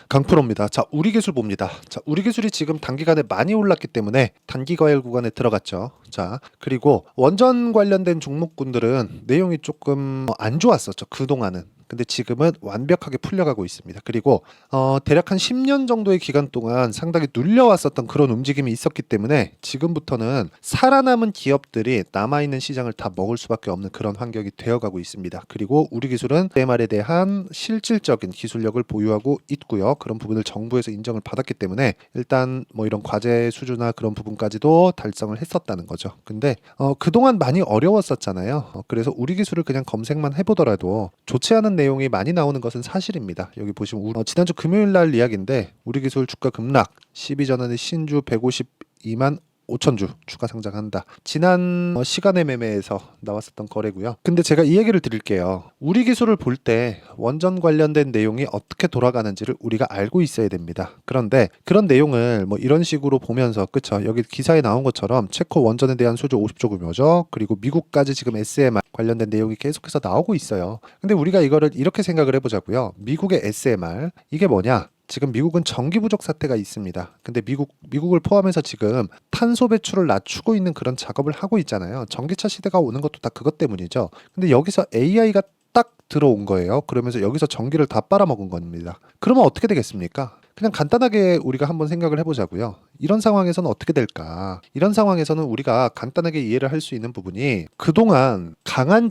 강프로입니다. 자, 우리 기술 봅니다. 자, 우리 기술이 지금 단기간에 많이 올랐기 때문에 단기 과열 구간에 들어갔죠. 자, 그리고 원전 관련된 종목군들은 내용이 조금 안 좋았었죠. 그동안은. 근데 지금은 완벽하게 풀려가고 있습니다. 그리고 대략 한 10년 정도의 기간 동안 상당히 눌려왔었던 그런 움직임이 있었기 때문에 지금부터는 살아남은 기업들이 남아있는 시장을 다 먹을 수밖에 없는 그런 환경이 되어가고 있습니다. 그리고 우리 기술은 SMR에 대한 실질적인 기술력을 보유하고 있고요. 그런 부분을 정부에서 인정을 받았기 때문에 일단 뭐 이런 과제 수주나 그런 부분까지도 달성을 했었다는 거죠. 근데 그동안 많이 어려웠었잖아요. 그래서 우리 기술을 그냥 검색만 해보더라도 좋지 않은 내용이 많이 나오는 것은 사실입니다. 여기 보시면 지난주 금요일 날 이야기인데 우리 기술 주가 급락, 12전환의 신주 152만 5천주 추가 상장한다. 지난 시간의 매매에서 나왔었던 거래고요. 근데 제가 이 얘기를 드릴게요. 우리 기술을 볼 때 원전 관련된 내용이 어떻게 돌아가는지를 우리가 알고 있어야 됩니다. 그런데 그런 내용을 뭐 이런 식으로 보면서 그쵸? 여기 기사에 나온 것처럼 체코 원전에 대한 수주 50조 규모죠. 그리고 미국까지 지금 SMR 관련된 내용이 계속해서 나오고 있어요. 근데 우리가 이거를 이렇게 생각을 해보자고요. 미국의 SMR 이게 뭐냐? 지금 미국은 전기 부족 사태가 있습니다. 근데 미국을 포함해서 지금 탄소 배출을 낮추고 있는 그런 작업을 하고 있잖아요. 전기차 시대가 오는 것도 다 그것 때문이죠. 근데 여기서 AI가 딱 들어온 거예요. 그러면서 여기서 전기를 다 빨아먹은 겁니다. 그러면 어떻게 되겠습니까? 그냥 간단하게 우리가 한번 생각을 해보자고요. 이런 상황에서는 어떻게 될까? 이런 상황에서는 우리가 간단하게 이해를 할 수 있는 부분이 그동안 강한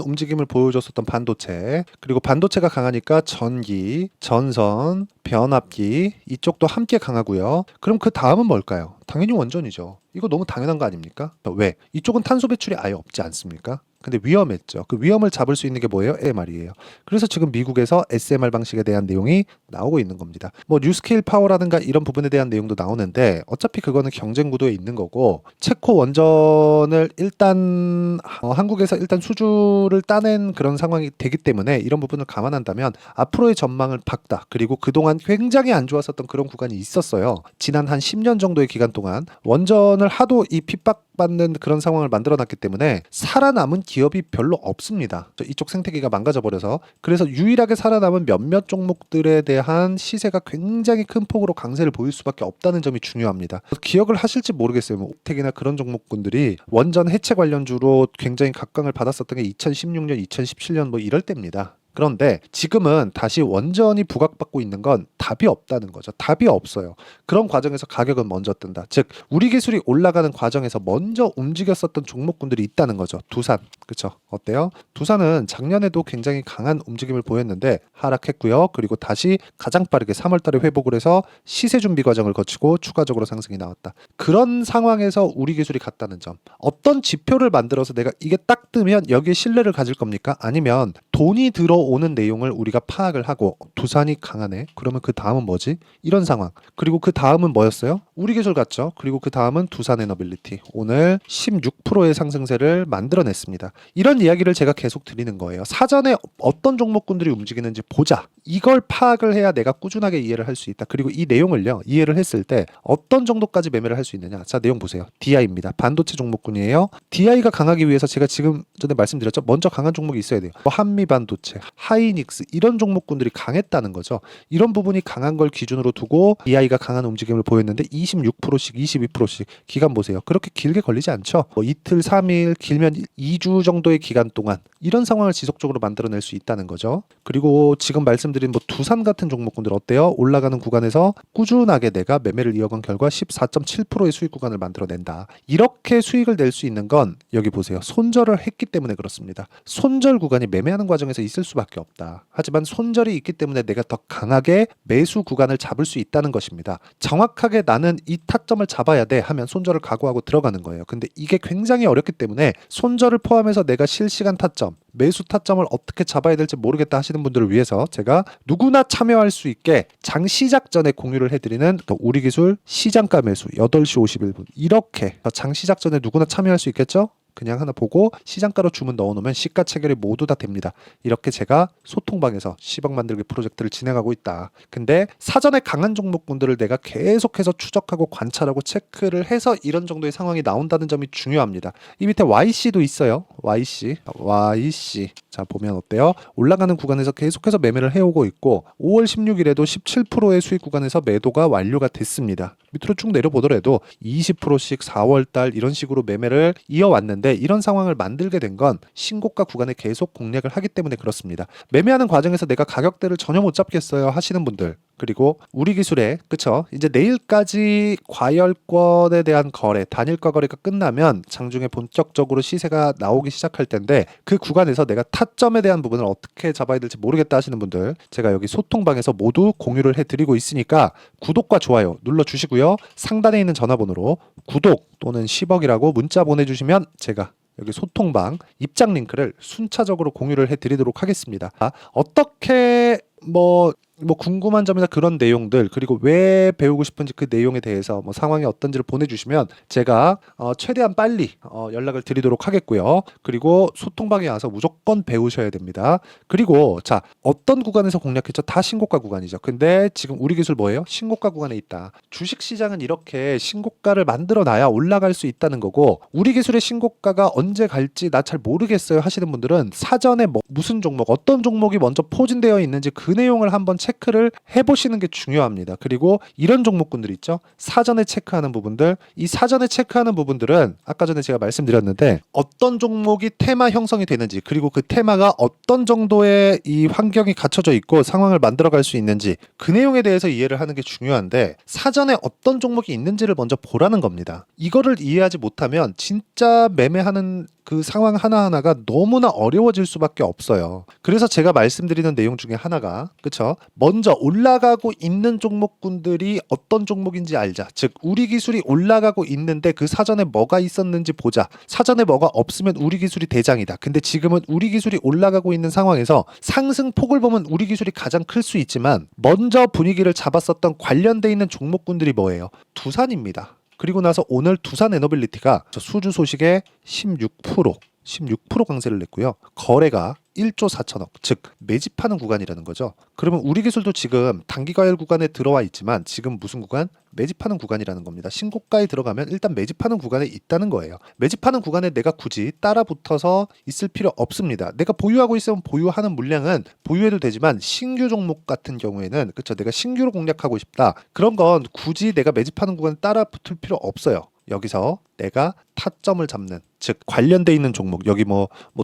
움직임을 보여줬었던 반도체, 그리고 반도체가 강하니까 전기, 전선, 변압기 이쪽도 함께 강하고요. 그럼 그 다음은 뭘까요? 당연히 원전이죠. 이거 너무 당연한 거 아닙니까? 왜? 이쪽은 탄소 배출이 아예 없지 않습니까? 근데 위험했죠. 그 위험을 잡을 수 있는 게 뭐예요? SMR이에요. 그래서 지금 미국에서 SMR 방식에 대한 내용이 나오고 있는 겁니다. 뭐 뉴스케일 파워라든가 이런 부분에 대한 내용도 나오는데 어차피 그거는 경쟁 구도에 있는 거고 체코 원전을 일단 한국에서 일단 수주를 따낸 그런 상황이 되기 때문에 이런 부분을 감안한다면 앞으로의 전망을 밝다. 그리고 그동안 굉장히 안 좋았었던 그런 구간이 있었어요. 지난 한 10년 정도의 기간 동안 원전을 하도 이 핍박받는 그런 상황을 만들어놨기 때문에 살아남은 기업이 별로 없습니다. 이쪽 생태계가 망가져버려서. 그래서 유일하게 살아남은 몇몇 종목들에 대한 시세가 굉장히 큰 폭으로 강세를 보일 수밖에 없다는 점이 중요합니다. 기억을 하실지 모르겠어요. 뭐 옥택이나 그런 종목군들이 원전 해체 관련주로 굉장히 각광을 받았었던 게 2016년, 2017년 뭐 이럴 때입니다. 그런데 지금은 다시 원전이 부각받고 있는 건 답이 없다는 거죠. 답이 없어요. 그런 과정에서 가격은 먼저 뜬다. 즉 우리 기술이 올라가는 과정에서 먼저 움직였었던 종목군들이 있다는 거죠. 두산. 그렇죠? 어때요? 두산은 작년에도 굉장히 강한 움직임을 보였는데 하락했고요. 그리고 다시 가장 빠르게 3월 달에 회복을 해서 시세 준비 과정을 거치고 추가적으로 상승이 나왔다. 그런 상황에서 우리 기술이 갔다는 점. 어떤 지표를 만들어서 내가 이게 딱 뜨면 여기에 신뢰를 가질 겁니까? 아니면 돈이 들어오는 내용을 우리가 파악을 하고 두산이 강하네. 그러면 그 다음은 뭐지? 이런 상황. 그리고 그 다음은 뭐였어요? 우리 기술 같죠. 그리고 그 다음은 두산에너빌리티. 오늘 16%의 상승세를 만들어냈습니다. 이런 이야기를 제가 계속 드리는 거예요. 사전에 어떤 종목군들이 움직이는지 보자. 이걸 파악을 해야 내가 꾸준하게 이해를 할 수 있다. 그리고 이 내용을요. 이해를 했을 때 어떤 정도까지 매매를 할 수 있느냐. 자, 내용 보세요. DI입니다. 반도체 종목군이에요. DI가 강하기 위해서 제가 지금 전에 말씀드렸죠. 먼저 강한 종목이 있어야 돼요. 뭐 한미 반도체, 하이닉스 이런 종목군들이 강했다는 거죠. 이런 부분이 강한 걸 기준으로 두고 DI가 강한 움직임을 보였는데 26%씩 22%씩 기간 보세요. 그렇게 길게 걸리지 않죠. 뭐 이틀, 3일, 길면 2주 정도의 기간 동안 이런 상황을 지속적으로 만들어낼 수 있다는 거죠. 그리고 지금 말씀드린 뭐 두산 같은 종목군들 어때요? 올라가는 구간에서 꾸준하게 내가 매매를 이어간 결과 14.7%의 수익 구간을 만들어낸다. 이렇게 수익을 낼 수 있는 건 여기 보세요. 손절을 했기 때문에 그렇습니다. 손절 구간이 매매하는 과정에서 있을 수밖에 없다. 하지만 손절이 있기 때문에 내가 더 강하게 매수 구간을 잡을 수 있다는 것입니다. 정확하게 나는 이 타점을 잡아야 돼 하면 손절을 각오하고 들어가는 거예요. 근데 이게 굉장히 어렵기 때문에 손절을 포함해서 내가 실시간 타점, 매수 타점을 어떻게 잡아야 될지 모르겠다 하시는 분들을 위해서 제가 누구나 참여할 수 있게 장 시작 전에 공유를 해드리는 우리 기술 시장가 매수 8시 51분 이렇게 장 시작 전에 누구나 참여할 수 있겠죠? 그냥 하나 보고 시장가로 주문 넣어놓으면 시가 체결이 모두 다 됩니다. 이렇게 제가 소통방에서 10억 만들기 프로젝트를 진행하고 있다. 근데 사전에 강한 종목군들을 내가 계속해서 추적하고 관찰하고 체크를 해서 이런 정도의 상황이 나온다는 점이 중요합니다. 이 밑에 YC도 있어요. YC. 자, 보면 어때요? 올라가는 구간에서 계속해서 매매를 해오고 있고 5월 16일에도 17%의 수익 구간에서 매도가 완료가 됐습니다. 밑으로 쭉 내려보더라도 20%씩 4월달 이런 식으로 매매를 이어왔는데 이런 상황을 만들게 된 건 신고가 구간에 계속 공략을 하기 때문에 그렇습니다. 매매하는 과정에서 내가 가격대를 전혀 못 잡겠어요 하시는 분들, 그리고 우리 기술에 그쵸, 이제 내일까지 과열권에 대한 거래, 단일가 거래가 끝나면 장중에 본격적으로 시세가 나오기 시작할 텐데 그 구간에서 내가 타점에 대한 부분을 어떻게 잡아야 될지 모르겠다 하시는 분들, 제가 여기 소통방에서 모두 공유를 해드리고 있으니까 구독과 좋아요 눌러주시고요. 상단에 있는 전화번호로 구독 또는 10억이라고 문자 보내주시면 제가 여기 소통방 입장 링크를 순차적으로 공유를 해드리도록 하겠습니다. 어떻게 궁금한 점이나 그런 내용들, 그리고 왜 배우고 싶은지 그 내용에 대해서 상황이 어떤지를 보내주시면 제가 최대한 빨리 연락을 드리도록 하겠고요. 그리고 소통방에 와서 무조건 배우셔야 됩니다. 그리고 자, 어떤 구간에서 공략했죠? 다 신고가 구간이죠. 근데 지금 우리 기술 뭐예요? 신고가 구간에 있다. 주식시장은 이렇게 신고가를 만들어 놔야 올라갈 수 있다는 거고, 우리 기술의 신고가가 언제 갈지 나 잘 모르겠어요 하시는 분들은 사전에 무슨 종목, 어떤 종목이 먼저 포진되어 있는지 그 내용을 한번 체크를 해보시는 게 중요합니다. 그리고 이런 종목군들 있죠, 사전에 체크하는 부분들. 이 사전에 체크하는 부분들은 아까 전에 제가 말씀드렸는데 어떤 종목이 테마 형성이 되는지, 그리고 그 테마가 어떤 정도의 이 환경이 갖춰져 있고 상황을 만들어갈 수 있는지 그 내용에 대해서 이해를 하는 게 중요한데, 사전에 어떤 종목이 있는지를 먼저 보라는 겁니다. 이거를 이해하지 못하면 진짜 매매하는 그 상황 하나하나가 너무나 어려워질 수밖에 없어요. 그래서 제가 말씀드리는 내용 중에 하나가, 그쵸, 먼저 올라가고 있는 종목군들이 어떤 종목인지 알자. 즉 우리 기술이 올라가고 있는데 그 사전에 뭐가 있었는지 보자. 사전에 뭐가 없으면 우리 기술이 대장이다. 근데 지금은 우리 기술이 올라가고 있는 상황에서 상승폭을 보면 우리 기술이 가장 클 수 있지만 먼저 분위기를 잡았었던 관련돼 있는 종목군들이 뭐예요? 두산입니다. 그리고 나서 오늘 두산 에너빌리티가 수주 소식에 16% 강세를 냈고요. 거래가 1조 4천억, 즉 매집하는 구간이라는 거죠. 그러면 우리 기술도 지금 단기 과열 구간에 들어와 있지만 지금 무슨 구간? 매집하는 구간이라는 겁니다. 신고가에 들어가면 일단 매집하는 구간에 있다는 거예요. 매집하는 구간에 내가 굳이 따라 붙어서 있을 필요 없습니다. 내가 보유하고 있으면 보유하는 물량은 보유해도 되지만 신규 종목 같은 경우에는, 그쵸, 내가 신규로 공략하고 싶다, 그런 건 굳이 내가 매집하는 구간에 따라 붙을 필요 없어요. 여기서 내가 타점을 잡는, 즉 관련돼 있는 종목, 여기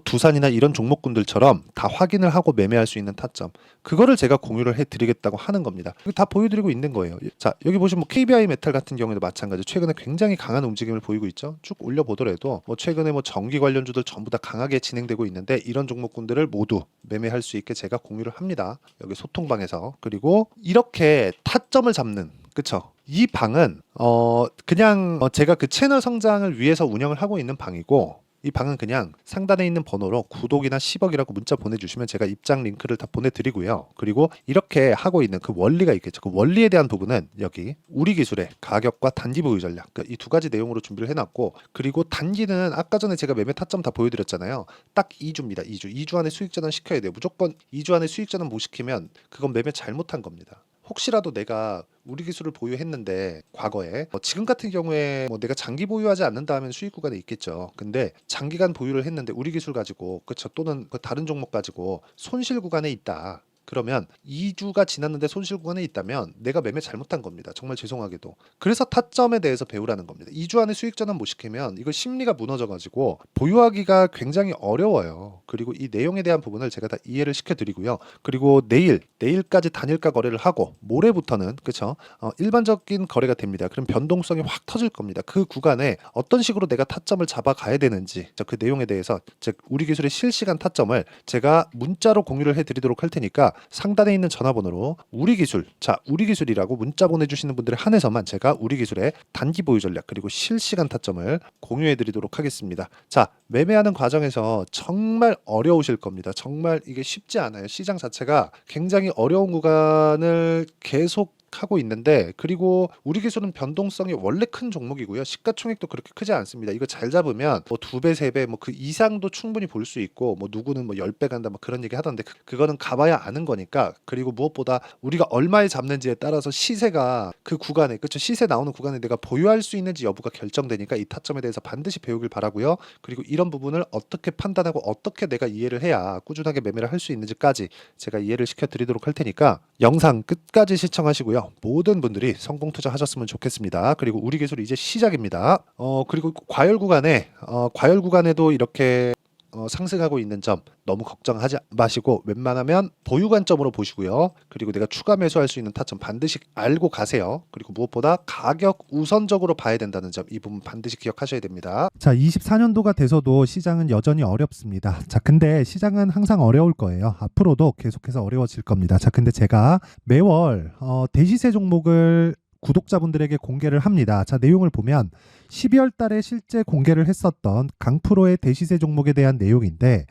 두산이나 이런 종목군들처럼 다 확인을 하고 매매할 수 있는 타점, 그거를 제가 공유를 해드리겠다고 하는 겁니다. 다 보여드리고 있는 거예요. 자, 여기 보시면 KBI 메탈 같은 경우에도 마찬가지, 최근에 굉장히 강한 움직임을 보이고 있죠. 쭉 올려보더라도 최근에 전기 관련주들 전부 다 강하게 진행되고 있는데 이런 종목군들을 모두 매매할 수 있게 제가 공유를 합니다. 여기 소통방에서. 그리고 이렇게 타점을 잡는, 그쵸, 이 방은 그냥 제가 그 채널 성장을 위해서 운영을 하고 있는 방이고, 이 방은 그냥 상단에 있는 번호로 구독이나 10억이라고 문자 보내주시면 제가 입장 링크를 다 보내드리고요. 그리고 이렇게 하고 있는 그 원리가 있겠죠. 그 원리에 대한 부분은 여기 우리 기술의 가격과 단기 보유 전략, 이 두 가지 내용으로 준비를 해놨고, 그리고 단기는 아까 전에 제가 매매 타점 다 보여드렸잖아요. 딱 2주입니다. 2주 안에 수익 전환 시켜야 돼요. 무조건 2주 안에 수익 전환 못 시키면 그건 매매 잘못한 겁니다. 혹시라도 내가 우리 기술을 보유했는데 과거에 지금 같은 경우에 내가 장기 보유하지 않는다 하면 수익 구간에 있겠죠. 근데 장기간 보유를 했는데 우리 기술 가지고, 그쵸, 또는 그 다른 종목 가지고 손실 구간에 있다. 그러면 2주가 지났는데 손실 구간에 있다면 내가 매매 잘못한 겁니다. 정말 죄송하게도. 그래서 타점에 대해서 배우라는 겁니다. 2주 안에 수익 전환 못 시키면 이거 심리가 무너져가지고 보유하기가 굉장히 어려워요. 그리고 이 내용에 대한 부분을 제가 다 이해를 시켜드리고요. 그리고 내일까지 단일가 거래를 하고 모레부터는, 그쵸, 일반적인 거래가 됩니다. 그럼 변동성이 확 터질 겁니다. 그 구간에 어떤 식으로 내가 타점을 잡아가야 되는지, 그 내용에 대해서 즉 우리 기술의 실시간 타점을 제가 문자로 공유를 해드리도록 할 테니까 상단에 있는 전화번호로 우리 기술, 자, 우리 기술이라고 문자 보내주시는 분들에 한해서만 제가 우리 기술의 단기 보유 전략 그리고 실시간 타점을 공유해 드리도록 하겠습니다. 자, 매매하는 과정에서 정말 어려우실 겁니다. 정말 이게 쉽지 않아요. 시장 자체가 굉장히 어려운 구간을 계속 하고 있는데, 그리고 우리 기술은 변동성이 원래 큰 종목이고요. 시가총액도 그렇게 크지 않습니다. 이거 잘 잡으면 뭐 2배, 3배 뭐 그 이상도 충분히 볼 수 있고, 뭐 누구는 뭐 10배 간다 뭐 그런 얘기 하던데 그거는 가봐야 아는 거니까. 그리고 무엇보다 우리가 얼마에 잡는지에 따라서 시세가 그 구간에, 그렇죠, 시세 나오는 구간에 내가 보유할 수 있는지 여부가 결정되니까 이 타점에 대해서 반드시 배우길 바라고요. 그리고 이런 부분을 어떻게 판단하고 어떻게 내가 이해를 해야 꾸준하게 매매를 할 수 있는지까지 제가 이해를 시켜드리도록 할 테니까 영상 끝까지 시청하시고요. 모든 분들이 성공 투자하셨으면 좋겠습니다. 그리고 우리 기술 이제 시작입니다. 그리고 과열 구간에도 이렇게 상승하고 있는 점 너무 걱정하지 마시고 웬만하면 보유 관점으로 보시고요. 그리고 내가 추가 매수할 수 있는 타점 반드시 알고 가세요. 그리고 무엇보다 가격 우선적으로 봐야 된다는 점, 이 부분 반드시 기억하셔야 됩니다. 자, 24년도가 돼서도 시장은 여전히 어렵습니다. 자, 근데 시장은 항상 어려울 거예요. 앞으로도 계속해서 어려워질 겁니다. 자, 근데 제가 매월 대시세 종목을 구독자분들에게 공개를 합니다. 자, 내용을 보면 12월 달에 실제 공개를 했었던 강프로의 대시세 종목에 대한 내용인데,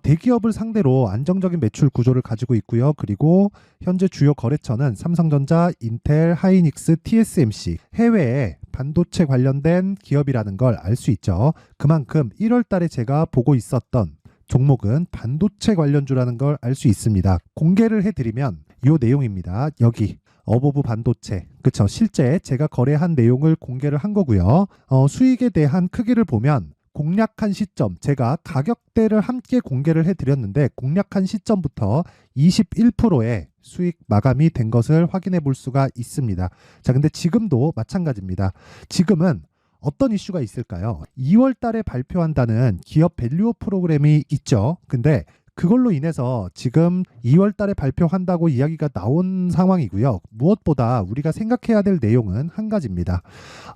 대기업을 상대로 안정적인 매출 구조를 가지고 있고요. 그리고 현재 주요 거래처는 삼성전자, 인텔, 하이닉스, TSMC, 해외에 반도체 관련된 기업이라는 걸 알 수 있죠. 그만큼 1월 달에 제가 보고 있었던 종목은 반도체 관련주라는 걸 알 수 있습니다. 공개를 해드리면 이 내용입니다. 여기 어보브 반도체, 그쵸, 실제 제가 거래한 내용을 공개를 한 거고요. 수익에 대한 크기를 보면 공략한 시점, 제가 가격대를 함께 공개를 해드렸는데 공략한 시점부터 21%의 수익 마감이 된 것을 확인해 볼 수가 있습니다. 자, 근데 지금도 마찬가지입니다. 지금은 어떤 이슈가 있을까요? 2월 달에 발표한다는 기업 밸류업 프로그램이 있죠. 근데 그걸로 인해서 지금 2월 달에 발표한다고 이야기가 나온 상황이고요. 무엇보다 우리가 생각해야 될 내용은 한 가지입니다.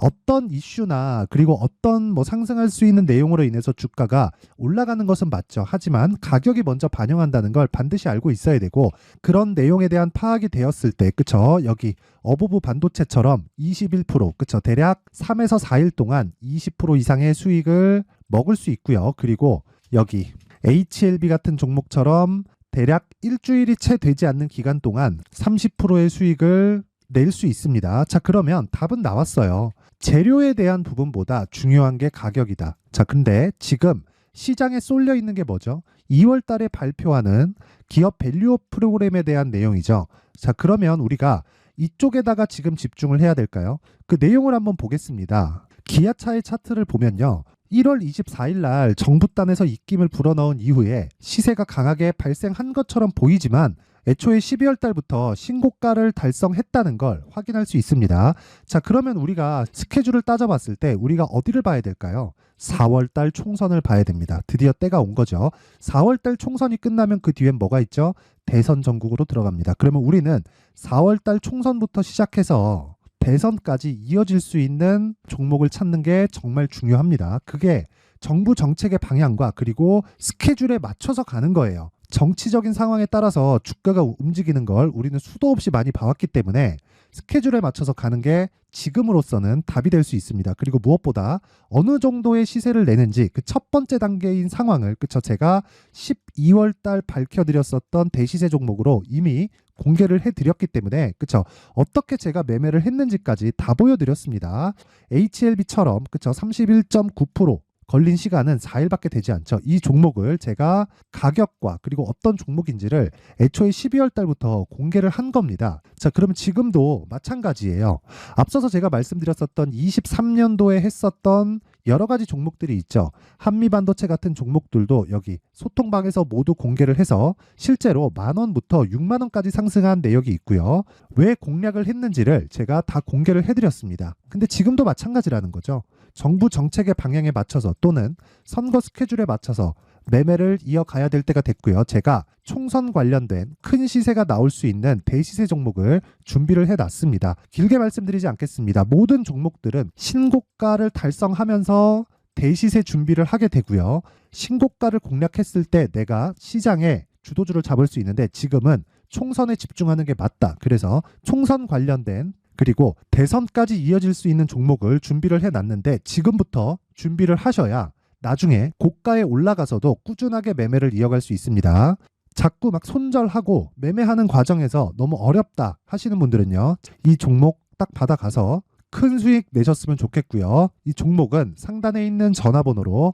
어떤 이슈나 그리고 어떤 뭐 상승할 수 있는 내용으로 인해서 주가가 올라가는 것은 맞죠. 하지만 가격이 먼저 반영한다는 걸 반드시 알고 있어야 되고, 그런 내용에 대한 파악이 되었을 때, 그쵸, 여기 어보브 반도체처럼 21%, 그쵸, 대략 3에서 4일 동안 20% 이상의 수익을 먹을 수 있고요. 그리고 여기 HLB 같은 종목처럼 대략 일주일이 채 되지 않는 기간 동안 30%의 수익을 낼 수 있습니다. 자, 그러면 답은 나왔어요. 재료에 대한 부분보다 중요한 게 가격이다. 자, 근데 지금 시장에 쏠려 있는 게 뭐죠? 2월 달에 발표하는 기업 밸류업 프로그램에 대한 내용이죠. 자, 그러면 우리가 이쪽에다가 지금 집중을 해야 될까요? 그 내용을 한번 보겠습니다. 기아차의 차트를 보면요. 1월 24일 날 정부단에서 입김을 불어넣은 이후에 시세가 강하게 발생한 것처럼 보이지만 애초에 12월 달부터 신고가를 달성했다는 걸 확인할 수 있습니다. 자, 그러면 우리가 스케줄을 따져봤을 때 우리가 어디를 봐야 될까요? 4월 달 총선을 봐야 됩니다. 드디어 때가 온 거죠. 4월 달 총선이 끝나면 그 뒤엔 뭐가 있죠? 대선 전국으로 들어갑니다. 그러면 우리는 4월 달 총선부터 시작해서 대선까지 이어질 수 있는 종목을 찾는 게 정말 중요합니다. 그게 정부 정책의 방향과 그리고 스케줄에 맞춰서 가는 거예요. 정치적인 상황에 따라서 주가가 움직이는 걸 우리는 수도 없이 많이 봐왔기 때문에 스케줄에 맞춰서 가는 게 지금으로서는 답이 될 수 있습니다. 그리고 무엇보다 어느 정도의 시세를 내는지 그 첫 번째 단계인 상황을, 그쵸, 제가 12월 달 밝혀드렸었던 대시세 종목으로 이미 공개를 해드렸기 때문에, 그쵸, 어떻게 제가 매매를 했는지까지 다 보여드렸습니다. HLB처럼, 그쵸, 31.9% 걸린 시간은 4일밖에 되지 않죠. 이 종목을 제가 가격과 그리고 어떤 종목인지를 애초에 12월 달부터 공개를 한 겁니다. 자, 그러면 지금도 마찬가지예요. 앞서서 제가 말씀드렸었던 23년도에 했었던 여러 가지 종목들이 있죠. 한미반도체 같은 종목들도 여기 소통방에서 모두 공개를 해서 실제로 10,000원부터 60,000원까지 상승한 내역이 있고요. 왜 공략을 했는지를 제가 다 공개를 해드렸습니다. 근데 지금도 마찬가지라는 거죠. 정부 정책의 방향에 맞춰서 또는 선거 스케줄에 맞춰서 매매를 이어가야 될 때가 됐고요. 제가 총선 관련된 큰 시세가 나올 수 있는 대시세 종목을 준비를 해놨습니다. 길게 말씀드리지 않겠습니다. 모든 종목들은 신고가를 달성하면서 대시세 준비를 하게 되고요. 신고가를 공략했을 때 내가 시장에 주도주를 잡을 수 있는데 지금은 총선에 집중하는 게 맞다. 그래서 총선 관련된 그리고 대선까지 이어질 수 있는 종목을 준비를 해놨는데 지금부터 준비를 하셔야 나중에 고가에 올라가서도 꾸준하게 매매를 이어갈 수 있습니다. 자꾸 막 손절하고 매매하는 과정에서 너무 어렵다 하시는 분들은요, 이 종목 딱 받아가서 큰 수익 내셨으면 좋겠고요. 이 종목은 상단에 있는 전화번호로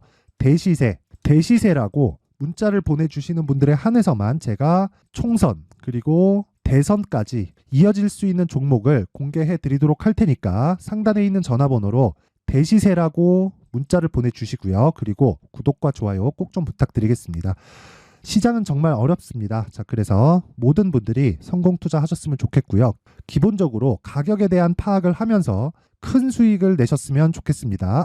대시세라고 문자를 보내주시는 분들에 한해서만 제가 총선 그리고 대선까지 이어질 수 있는 종목을 공개해 드리도록 할 테니까 상단에 있는 전화번호로 대시세라고 문자를 보내주시고요. 그리고 구독과 좋아요 꼭 좀 부탁드리겠습니다. 시장은 정말 어렵습니다. 자, 그래서 모든 분들이 성공 투자하셨으면 좋겠고요. 기본적으로 가격에 대한 파악을 하면서 큰 수익을 내셨으면 좋겠습니다.